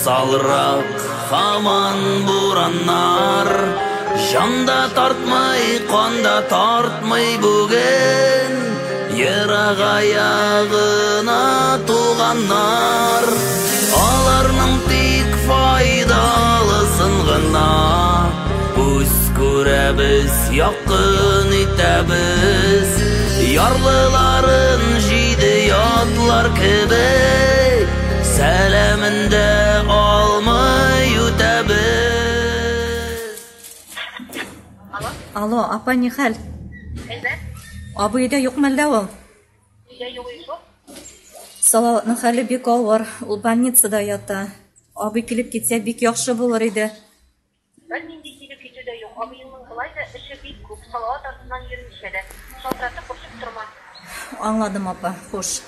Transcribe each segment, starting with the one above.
salrak Haman buranlar Janda tartmay, qanda tartmay bugün Yırak ayağına tuğanlar Alarның тик faydalıсын gına Күз күрәбез, якын итәбез Ярлыларын жиде ятlar кебек Сәлемінде алмай үтәбез Алло, апа, не хәл? Абы өйдә юкмы әллә ул? Өйдә юк ишо. Салаватның хәле бик авыр, ул больницада ята. Абый килеп китсә бик яхшы булыр иде. Бер нинди килеп китү дә юк. Абыйның болай да эше бик күп. Салават артыннан йөрмичә дә. Шалтыратып кушып торма. Аңладым, апа, хуш.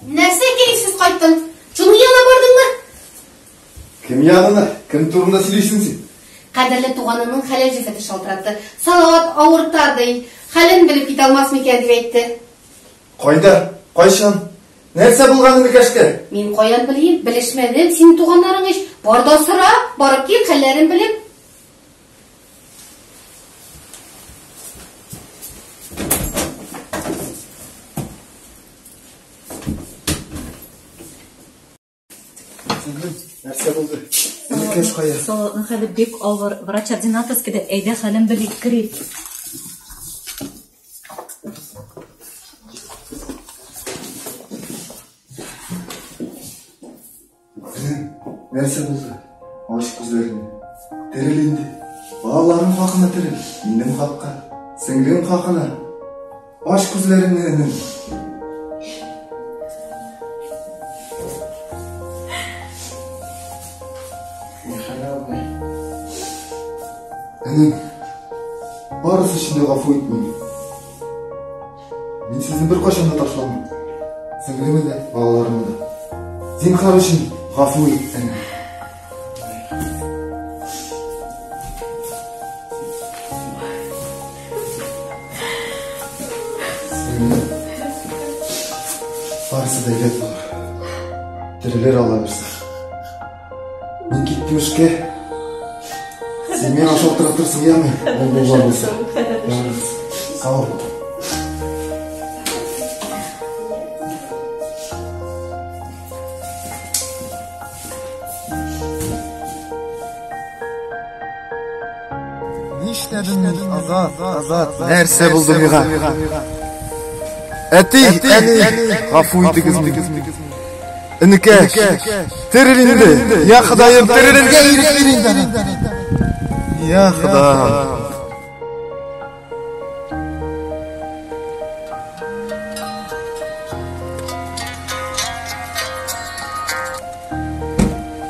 Нәрсә керексез кайттың? Шуның янына бардыңмы? Кем янына? Кем турында сөйлейсең син? Кадерле туганының хәлел җефете шалтыратты. Салават авырта ди. Хәлен белеп китә алмас микән дип әйтте. Кайда? Кайчан? Нәрсә булганын кәшкә? Мин каян белим? Белешмәдем. Син туганнарың ич барда сора, барып кил хәлләрен белеп. Нәрсә булды? Кеш кая? Салаватның хәле бик авыр. Врач ординаторскида әйдә хәлен белик кирик. Нәрсә булды? Аш күзләреңне. Терел инде. Балаларың хакына терел. Минем хакка. Сеңлең хакына. Аш күзләреңне инем. Энем, барысы үшін де ғафу етмеймін. Мен сіздің бір қашан да ташламын. Сіңліме де, балаларыма да. Зинхар үшін ғафу ет, энем. Сіңлім, барысы да елет болар. Тірілер ала берсін. Мен кеттім ішке. Sen beni aşağı oturtursun ya mı? Oldu var mısın? Yalnız. Sağ ol. Ne işledin mi? Azat. Nerse buldum ya. Eti. Gafuydu kızım. Inikeş. Terilindi. Ya Xudayım terilinge yürüklerinden. Ya Xuda.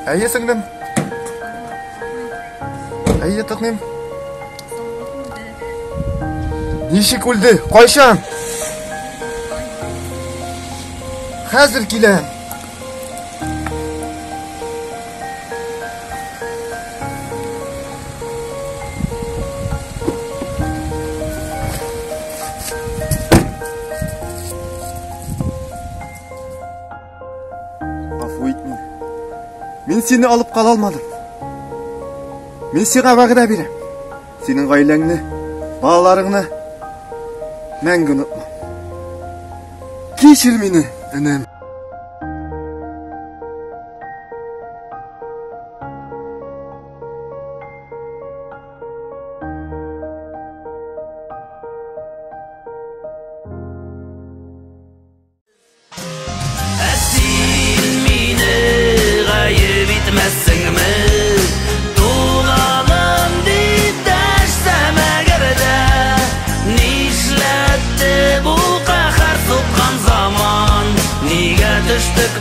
Әйе сіңлім? Әйе тұқнем? Нешік өлді? Қойшан? Қазір келем. Мен сені алып қала алмадым. Мен саған вағда берем. Сенің ғаиләңні, балаларыңны мәңгі ұнытмам. Кешір мені, інім. Düştük